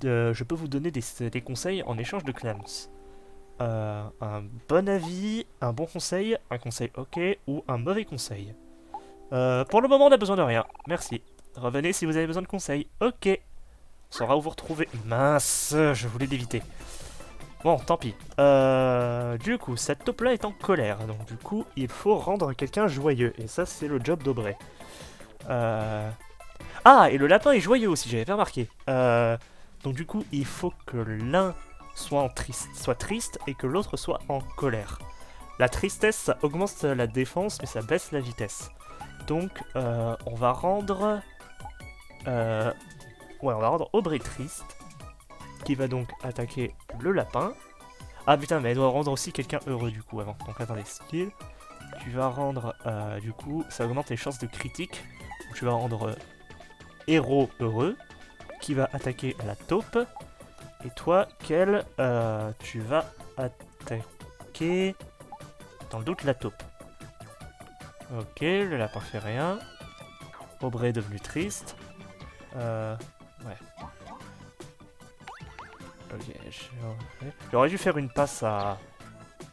Je peux vous donner des conseils en échange de clams. Un bon avis, un bon conseil, un conseil ok ou un mauvais conseil. Pour le moment, on n'a besoin de rien. Merci. Revenez si vous avez besoin de conseils. Ok. On saura où vous retrouver. Mince, je voulais l'éviter. Bon, tant pis. Du coup, cette taupe-là est en colère, donc du coup, il faut rendre quelqu'un joyeux, et ça, c'est le job d'Aubrey. Ah, et le lapin est joyeux aussi, j'avais pas remarqué. Donc du coup, il faut que l'un soit triste et que l'autre soit en colère. La tristesse, ça augmente la défense, mais ça baisse la vitesse. Donc, on va rendre... Ouais, on va rendre Aubrey triste, qui va donc attaquer le lapin. Ah putain, mais elle doit rendre aussi quelqu'un heureux du coup avant. Donc attendez, skill. Tu vas rendre, du coup, ça augmente les chances de critique. Donc, tu vas rendre héros heureux, qui va attaquer la taupe. Et toi, Kel, tu vas attaquer, dans le doute, la taupe. Ok, le lapin fait rien. Aubrey est devenu triste. Ouais. Ok, j'aurais dû faire une passe à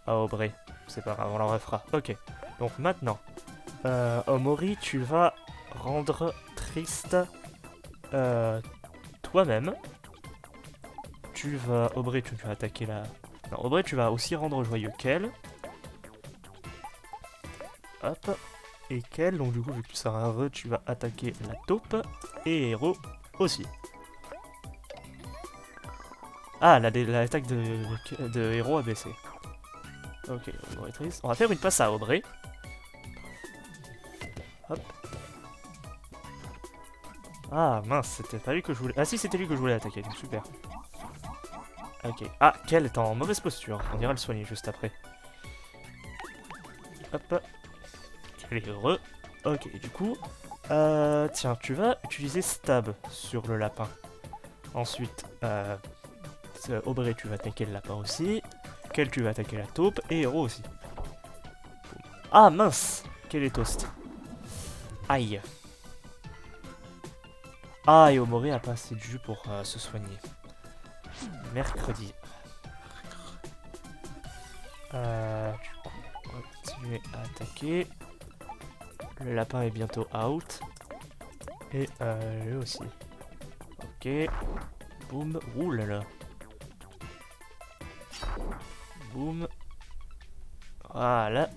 Aubrey. C'est pas grave, on la refera. Ok, donc maintenant, Omori, tu vas rendre triste toi-même. Tu vas... Aubrey, tu vas attaquer la... Non, Aubrey, tu vas aussi rendre joyeux Kel. Hop. Et Kel, donc du coup, vu que tu seras heureux, tu vas attaquer la taupe. Et héros aussi. Ah, l'attaque de héros a baissé. Ok, Aubrey triste. On va faire une passe à Aubrey. Hop. Ah mince, c'était pas lui que je voulais... Ah si, c'était lui que je voulais attaquer, donc super. Ok. Ah, Kel est en mauvaise posture. On ira le soigner juste après. Hop. Kel est heureux. Ok, du coup... tiens, tu vas utiliser Stab sur le lapin. Ensuite, Aubrey, tu vas attaquer le lapin aussi. Kel, tu vas attaquer la taupe. Et héros aussi. Ah mince, Kel est toast. Aïe. Ah, et Omori a pas assez de jus pour se soigner. Mercredi. Du coup, on va continuer à attaquer. Le lapin est bientôt out. Et lui aussi. Ok. Boum. Ouh là là. Boum. Voilà.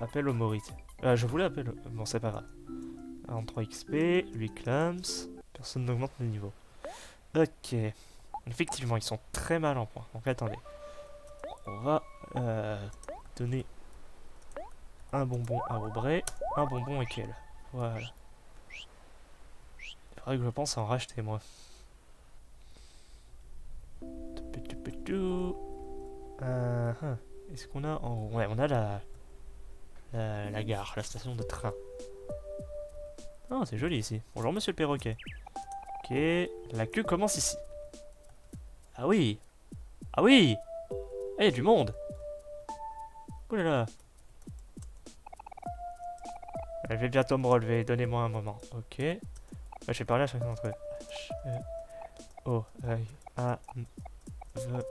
Appel Omori. Je voulais appeler... Bon, c'est pas grave. En 3 XP, 8 clams. Personne n'augmente le niveau. Ok. Effectivement, ils sont très mal en points. Donc attendez. On va donner un bonbon à Aubrey, un bonbon à Kel. Voilà. Il faudrait que je pense à en racheter moi. Est-ce qu'on a en... Ouais, on a la gare, la station de train. Ah, c'est joli ici. Bonjour monsieur le perroquet. Ok, la queue commence ici. Ah oui. Ah oui. Eh, du monde. Oh là là. Je vais bientôt me relever, donnez-moi un moment. Ok. Je vais parler à chacun d'entre eux. The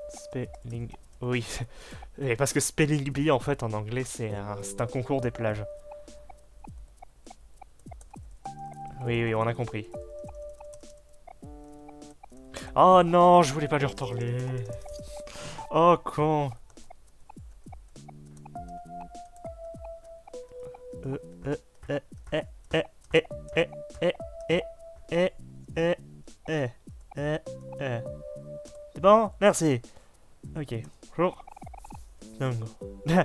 spelling. Oui. Et parce que spelling bee en fait en anglais c'est un concours des plages. Oui, oui, on a compris. Oh non, je voulais pas lui reparler. Oh con. Euh, euh, euh, eh, eh, eh, eh, eh, eh, eh, eh, eh, eh, eh. C'est bon? Merci. Ok. Bonjour. Non, non.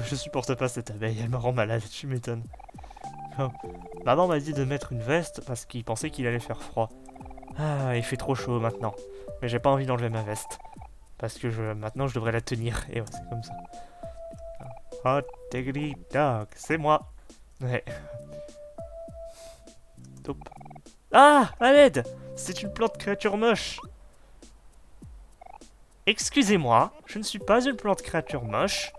Je supporte pas cette abeille, elle me rend malade, tu m'étonnes. Oh. Maman m'a dit de mettre une veste parce qu'il pensait qu'il allait faire froid. Ah, il fait trop chaud maintenant. Mais j'ai pas envie d'enlever ma veste. Parce que maintenant je devrais la tenir. Et ouais, c'est comme ça. Hot diggity dog, c'est moi. Ouais. Top. Ah, à l'aide! C'est une plante créature moche. Excusez-moi, je ne suis pas une plante créature moche.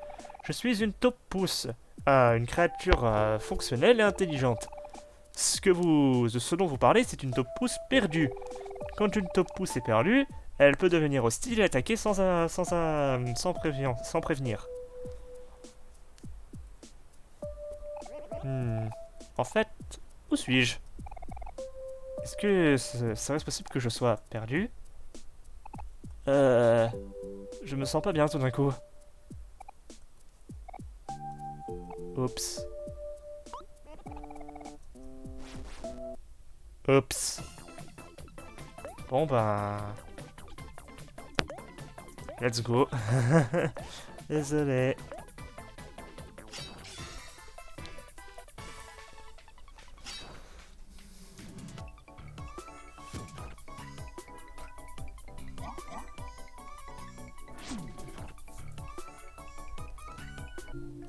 Je suis une taupe pouce. Une créature fonctionnelle et intelligente. Ce dont vous parlez, c'est une taupe pouce perdue. Quand une taupe pouce est perdue, elle peut devenir hostile et attaquer sans prévenir. En fait, où suis-je? Est-ce que ça reste possible que je sois perdu? Je me sens pas bien tout d'un coup. Oups. Oups. Bon ben... Let's go. Désolé.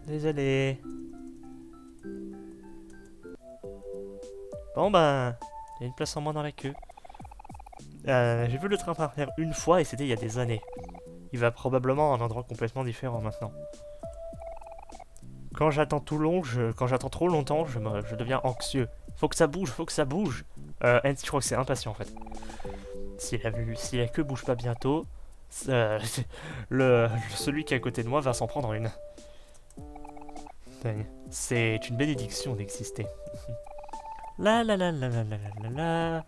Désolé. Bon ben... Il y a une place en moins dans la queue. J'ai vu le train partir une fois et c'était il y a des années. Il va probablement à un endroit complètement différent maintenant. Quand j'attends quand j'attends trop longtemps, je deviens anxieux. Faut que ça bouge, faut que ça bouge. Hens, je crois que c'est impatient en fait. Si la queue bouge pas bientôt, celui qui est à côté de moi va s'en prendre une. C'est une bénédiction d'exister. La la la la la la la la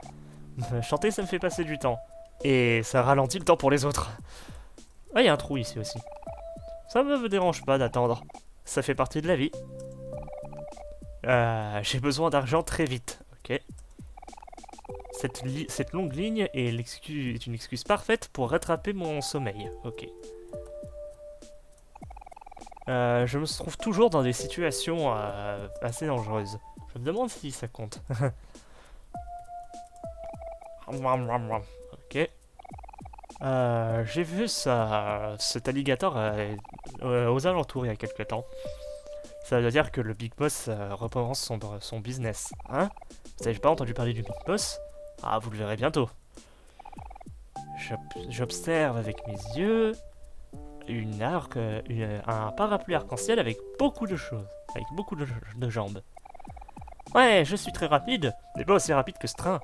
la. Chanter, ça me fait passer du temps. Et ça ralentit le temps pour les autres. Ah, il y a un trou ici aussi. Ça me dérange pas d'attendre. Ça fait partie de la vie. J'ai besoin d'argent très vite, ok. Cette longue ligne est une excuse parfaite pour rattraper mon sommeil, ok. Je me trouve toujours dans des situations assez dangereuses. Je me demande si ça compte. Ok. J'ai vu cet alligator aux alentours il y a quelques temps. Ça veut dire que le Big Boss recommence son business, hein? Vous avez pas entendu parler du Big Boss? Ah, vous le verrez bientôt. J'observe avec mes yeux un parapluie arc-en-ciel avec beaucoup de choses, avec beaucoup de jambes. Ouais, je suis très rapide, mais pas aussi rapide que ce train.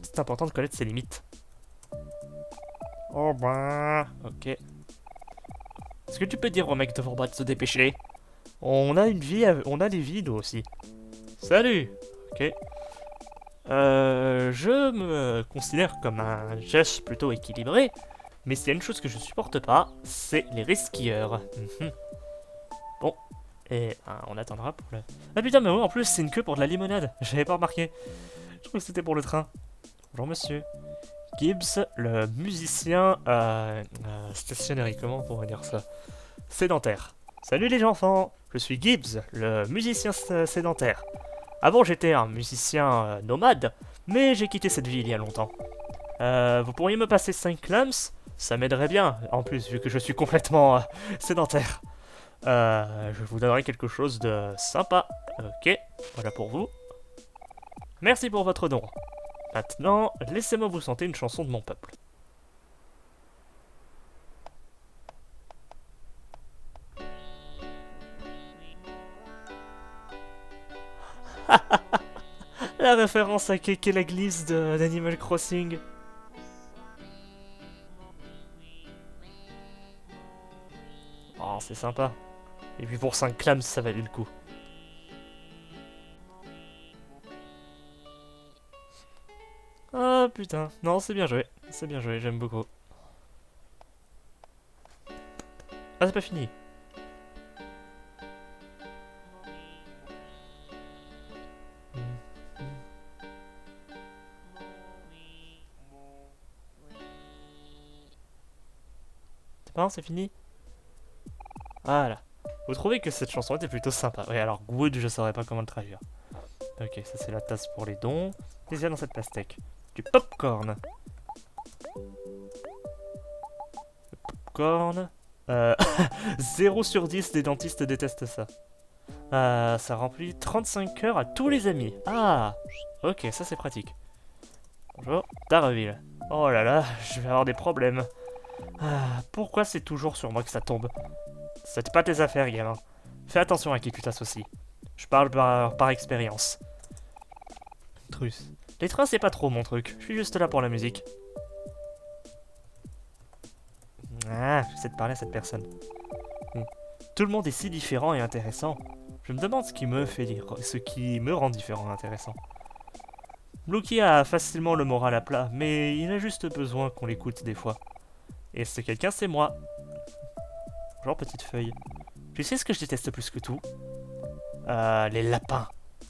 C'est important de connaître ses limites. Oh bah, ok. Est-ce que tu peux dire au mec devant moi de se dépêcher? On a des vies nous aussi. Salut. Ok. Je me considère comme un geste plutôt équilibré, mais s'il y a une chose que je supporte pas, c'est les risquieurs. Bon, et on attendra pour le... Ah putain, mais ouais, en plus c'est une queue pour de la limonade, j'avais pas remarqué. Je crois que c'était pour le train. Bonjour monsieur. Gibbs, le musicien stationnerie, comment on pourrait dire ça? Sédentaire. Salut les enfants, je suis Gibbs, le musicien sédentaire. Avant j'étais un musicien nomade, mais j'ai quitté cette vie il y a longtemps. Vous pourriez me passer 5 clams? Ça m'aiderait bien, en plus, vu que je suis complètement sédentaire. Je vous donnerai quelque chose de sympa. Ok, voilà pour vous. Merci pour votre don. Maintenant, laissez-moi vous chanter une chanson de mon peuple. La référence à Keke la glisse d'Animal Crossing. Oh, c'est sympa. Et puis pour 5 clams, ça valait le coup. Ah putain, non, c'est bien joué, j'aime beaucoup. Ah, c'est pas fini. C'est pas, c'est fini. Voilà. Vous trouvez que cette chanson était plutôt sympa? Oui, alors good, je saurais pas comment le traduire. Ok, ça c'est la tasse pour les dons. Qu'est-ce qu'il y a dans cette pastèque? Du popcorn. Le popcorn. 0 sur 10 des dentistes détestent ça. Ça remplit 35 heures à tous les amis. Ah, ok, ça c'est pratique. Bonjour, Darreville. Oh là là, je vais avoir des problèmes. Pourquoi c'est toujours sur moi que ça tombe? C'est pas tes affaires, gamin. Fais attention à qui tu t'associes. Je parle par expérience. Truce. Les trains, c'est pas trop mon truc. Je suis juste là pour la musique. J'essaie de parler à cette personne. Tout le monde est si différent et intéressant. Je me demande ce qui me rend différent et intéressant. Blookie a facilement le moral à plat, mais il a juste besoin qu'on l'écoute des fois. Et ce quelqu'un, c'est moi. Bonjour, petite feuille. Tu sais ce que je déteste plus que tout? Les lapins.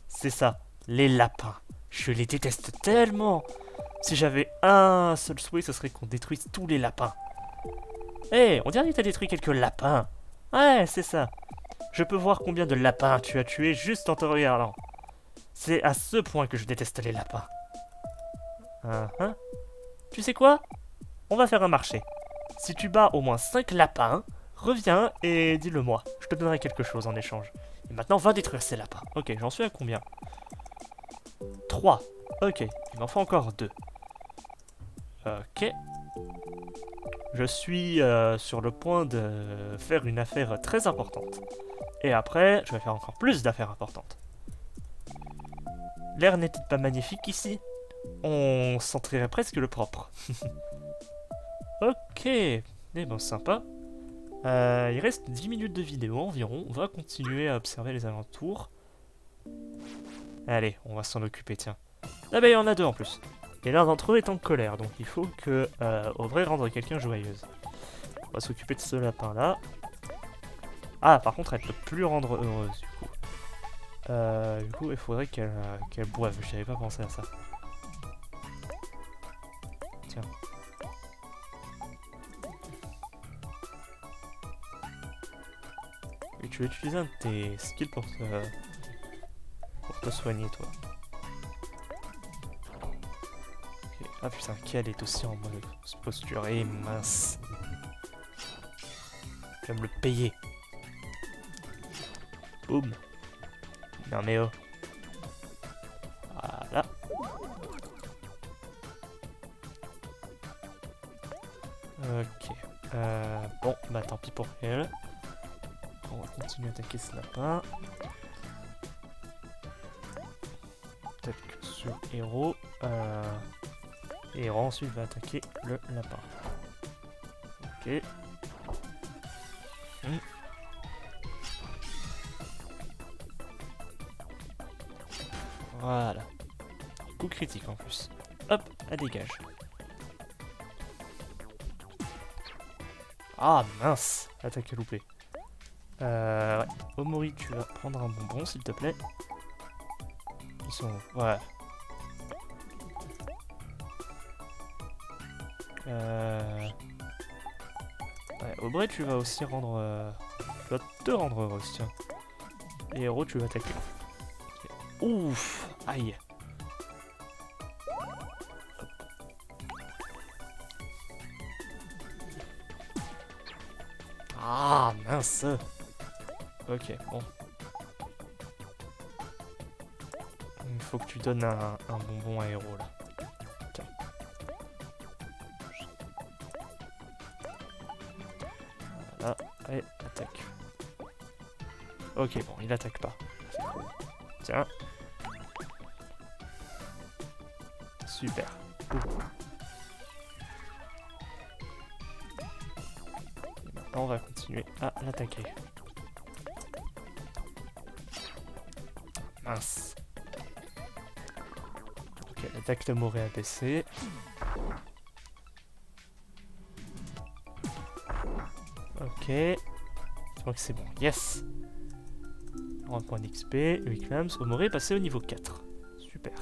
C'est ça, les lapins. Je les déteste tellement. Si j'avais un seul souhait, ce serait qu'on détruise tous les lapins. Hé, on dirait que t'as détruit quelques lapins. Ouais, c'est ça. Je peux voir combien de lapins tu as tués juste en te regardant. C'est à ce point que je déteste les lapins. Tu sais quoi? On va faire un marché. Si tu bats au moins 5 lapins, reviens et dis-le moi. Je te donnerai quelque chose en échange. Et maintenant, va détruire ces lapins. Ok, j'en suis à combien? 3. Ok, il m'en faut encore 2. Ok. Je suis sur le point de faire une affaire très importante. Et après, je vais faire encore plus d'affaires importantes. L'air n'était pas magnifique ici? On sentirait presque le propre. Ok, eh ben sympa. Il reste 10 minutes de vidéo environ. On va continuer à observer les alentours. Allez, on va s'en occuper, tiens. Ah bah il y en a 2 en plus. Et l'un d'entre eux est en colère, donc il faut que Audrey rende quelqu'un joyeuse. On va s'occuper de ce lapin-là. Ah, par contre, elle peut plus rendre heureuse, du coup, il faudrait qu'elle boive. J'avais pas pensé à ça. Tiens. Et tu vas utiliser un de tes skills pour te soigner, toi. Okay. Ah putain, qu'elle est aussi en mode posture. Et mince. Je vais me le payer. Boum. Non mais oh. Voilà. Ok. Bon, bah tant pis pour elle. On va continuer à attaquer ce lapin. Peut-être que ce héros. Héros ensuite va attaquer le lapin. Ok. Voilà. Coup critique en plus. Hop, elle dégage. Ah mince, attaque à louper. Ouais. Omori, tu vas prendre un bonbon s'il te plaît. Ils sont... Ouais. Ouais, Aubrey, tu vas aussi rendre... Tu vas te rendre heureuse, tiens. Et héros, tu vas attaquer. Okay. Ouf. Aïe. Hop. Ah, mince. Ok, bon. Il faut que tu donnes un bonbon à héros, là. Tiens. Voilà. Allez, attaque. Ok, bon, il attaque pas. Tiens. Super. Maintenant, on va continuer à l'attaquer. Mince. Ok, l'attaque de Moré a baissé. Ok. Je crois que c'est bon. Yes! 40 points d'XP, 8 clams. Omori est passé au niveau 4. Super.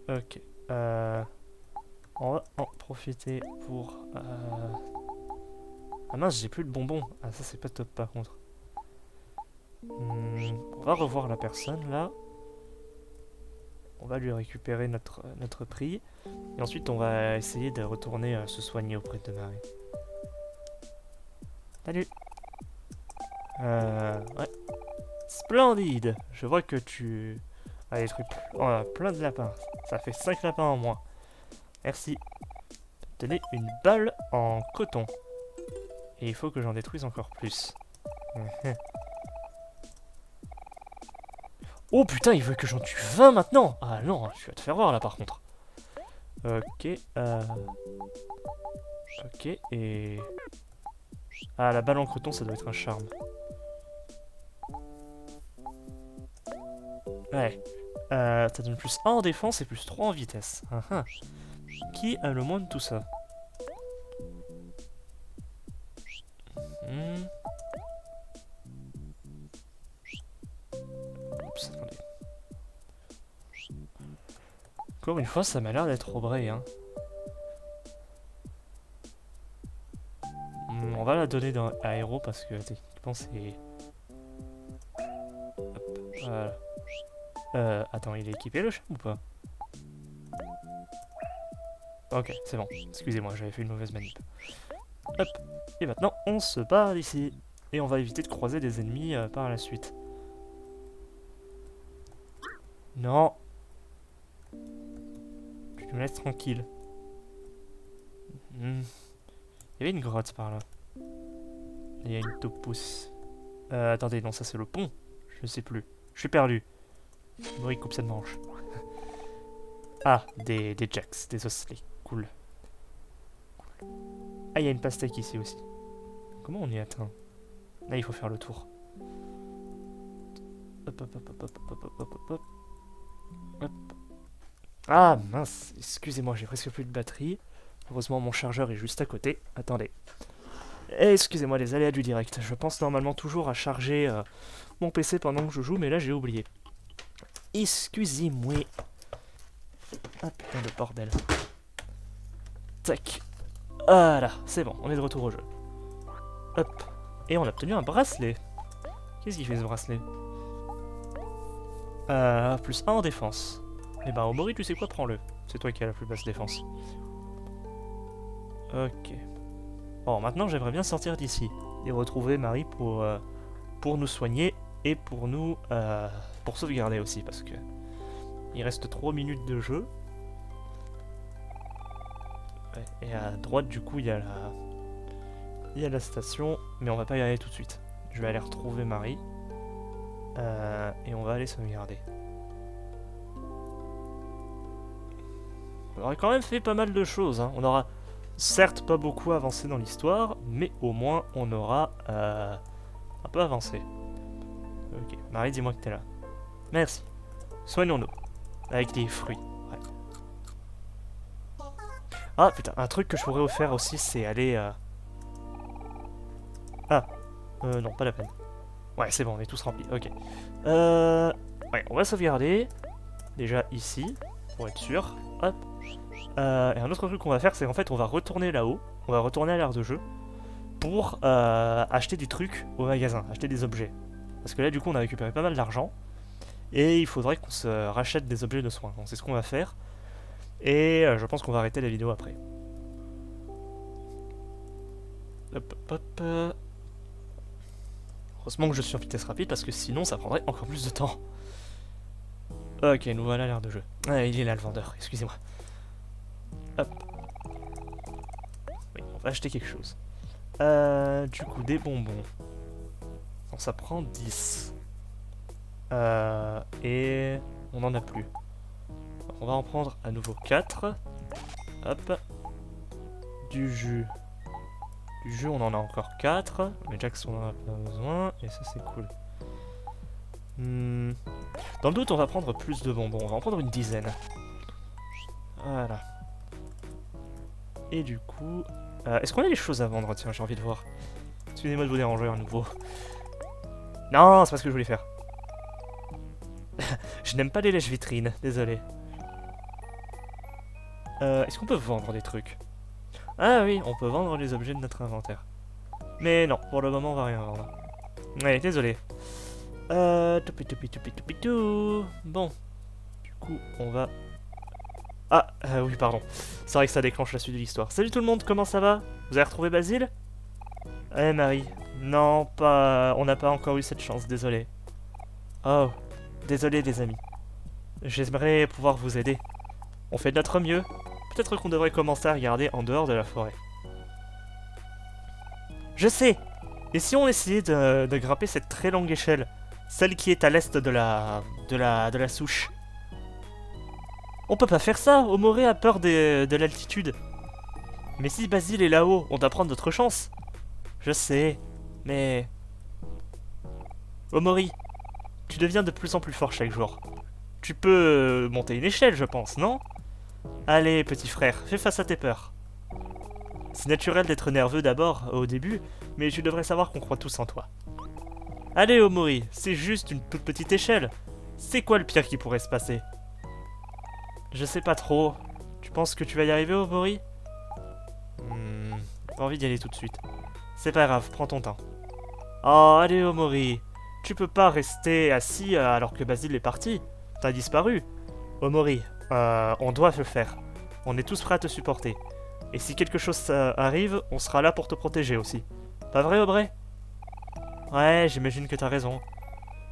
Ok. On va en profiter pour... Ah mince, j'ai plus de bonbons. Ah ça c'est pas top par contre. On va revoir la personne là. On va lui récupérer notre prix. Et ensuite on va essayer de retourner se soigner auprès de Marie. Salut. Ouais. Splendide. Je vois que tu as détruit plein de lapins. Ça fait 5 lapins en moins. Merci. Tenez une balle en coton. Et il faut que j'en détruise encore plus. Oh putain, il veut que j'en tue 20 maintenant. Ah non, tu vas te faire voir là par contre. Ok, ok, et... Ah, la balle en coton, ça doit être un charme. Ouais. Ça donne plus 1 en défense et plus 3 en vitesse. Qui a le moins de tout ça? Oups, attendez. Encore une fois, ça m'a l'air d'être au vrai, hein. On va la donner dans aéro parce que techniquement c'est... Hop, voilà. Attends, il est équipé le chat ou pas? Ok, c'est bon. Excusez-moi, j'avais fait une mauvaise manip. Hop. Et maintenant, on se barre d'ici. Et on va éviter de croiser des ennemis par la suite. Non. Tu me laisses tranquille. Il y avait une grotte par là. Il y a une taupe-pousse. Attendez, non, ça c'est le pont. Je sais plus. Je suis perdu. Mori coupe cette manche. Ah, des jacks, des osselets. Cool. Ah, il y a une pastèque ici aussi. Comment on y atteint? Là, il faut faire le tour. Hop, hop, hop, hop, hop, hop, hop, hop, hop. Hop. Ah, mince, excusez-moi, j'ai presque plus de batterie. Heureusement, mon chargeur est juste à côté. Attendez. Excusez-moi, les aléas du direct. Je pense normalement toujours à charger mon PC pendant que je joue, mais là, j'ai oublié. Excusez-moi. Ah, putain de bordel. Tac. Voilà, c'est bon, on est de retour au jeu. Hop. Et on a obtenu un bracelet. Qu'est-ce qu'il fait ce bracelet? Plus 1 en défense. Eh ben, Omori, tu sais quoi, prends-le. C'est toi qui as la plus basse défense. Ok. Bon, maintenant, j'aimerais bien sortir d'ici. Et retrouver Marie pour nous soigner. Et pour nous... pour sauvegarder aussi, parce que... Il reste 3 minutes de jeu. Ouais, et à droite, du coup, il y a la station. Mais on va pas y aller tout de suite. Je vais aller retrouver Marie. Et on va aller sauvegarder. On aura quand même fait pas mal de choses, hein. On aura certes pas beaucoup avancé dans l'histoire, mais au moins on aura un peu avancé. Ok, Marie, dis-moi que t'es là. Merci. Soignons-nous. Avec des fruits. Ouais. Ah putain, un truc que je pourrais faire aussi, c'est aller... Ah, non, pas la peine. Ouais, c'est bon, on est tous remplis, ok. Ouais, on va sauvegarder. Déjà ici, pour être sûr. Hop. Et un autre truc qu'on va faire, c'est qu'en fait, on va retourner là-haut. On va retourner à l'aire de jeu. Pour acheter des trucs au magasin, acheter des objets. Parce que là, du coup, on a récupéré pas mal d'argent. Et il faudrait qu'on se rachète des objets de soins. Donc c'est ce qu'on va faire. Et je pense qu'on va arrêter la vidéo après. Hop, hop, hop. Heureusement que je suis en vitesse rapide parce que sinon ça prendrait encore plus de temps. Ok, nous voilà à l'aire de jeu. Ah, il est là le vendeur, excusez-moi. Hop. Oui, on va acheter quelque chose. Du coup, des bonbons. Donc ça prend 10. Et on n'en a plus. Donc, on va en prendre à nouveau 4. Hop. Du jus. Du jus, on en a encore 4. Mais Jax, on en a pas besoin. Et ça, c'est cool. Dans le doute, on va prendre plus de bonbons. On va en prendre une dizaine. Voilà. Et du coup... est-ce qu'on a des choses à vendre? Tiens, j'ai envie de voir. Excusez-moi de vous déranger à nouveau. Non, c'est pas ce que je voulais faire. Je n'aime pas les lèche-vitrines, désolé. Est-ce qu'on peut vendre des trucs? Ah oui, on peut vendre les objets de notre inventaire. Mais non, pour le moment, on va rien vendre. Ouais, désolé. Bon. Du coup, on va... Ah, oui, pardon. C'est vrai que ça déclenche la suite de l'histoire. Salut tout le monde, comment ça va? Vous avez retrouvé Basile? Eh, Marie. Non, pas... On n'a pas encore eu cette chance, désolé. Oh, désolé les amis. J'aimerais pouvoir vous aider. On fait de notre mieux. Peut-être qu'on devrait commencer à regarder en dehors de la forêt. Je sais! Et si on essayait de grimper cette très longue échelle? Celle qui est à l'est de la souche. On peut pas faire ça, Omori a peur de l'altitude. Mais si Basile est là-haut, on doit prendre notre chance. Je sais, mais... Omori, tu deviens de plus en plus fort chaque jour. Tu peux monter une échelle, je pense, non? Allez, petit frère, fais face à tes peurs. C'est naturel d'être nerveux d'abord, au début, mais tu devrais savoir qu'on croit tous en toi. Allez Omori, c'est juste une toute petite échelle. C'est quoi le pire qui pourrait se passer? Je sais pas trop. Tu penses que tu vas y arriver Omori? Pas envie d'y aller tout de suite. C'est pas grave, prends ton temps. Oh, allez Omori, tu peux pas rester assis alors que Basile est parti. T'as disparu. Omori, on doit le faire. On est tous prêts à te supporter. Et si quelque chose arrive, on sera là pour te protéger aussi. Pas vrai Aubrey? Ouais, j'imagine que t'as raison.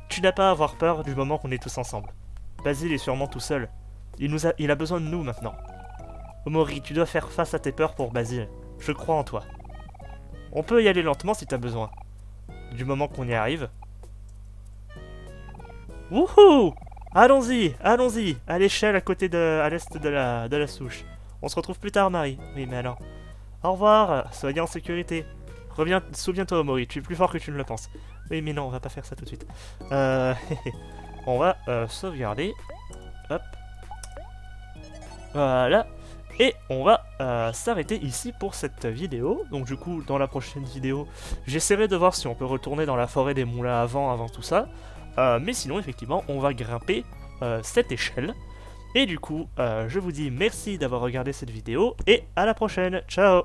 Tu n'as pas à avoir peur du moment qu'on est tous ensemble. Basile est sûrement tout seul. Il a besoin de nous maintenant. Omori, tu dois faire face à tes peurs pour Basile. Je crois en toi. On peut y aller lentement si t'as besoin. Du moment qu'on y arrive. Wouhou! Allons-y, allons-y, à l'échelle à l'est de la souche. On se retrouve plus tard, Marie. Oui, mais alors. Au revoir, soyez en sécurité. Reviens, souviens-toi, Omori, tu es plus fort que tu ne le penses. Oui, mais non, on va pas faire ça tout de suite. On va sauvegarder. Hop. Voilà. Et on va s'arrêter ici pour cette vidéo. Donc du coup, dans la prochaine vidéo, j'essaierai de voir si on peut retourner dans la forêt des moulins avant tout ça. Mais sinon, effectivement, on va grimper cette échelle. Et du coup, je vous dis merci d'avoir regardé cette vidéo et à la prochaine. Ciao!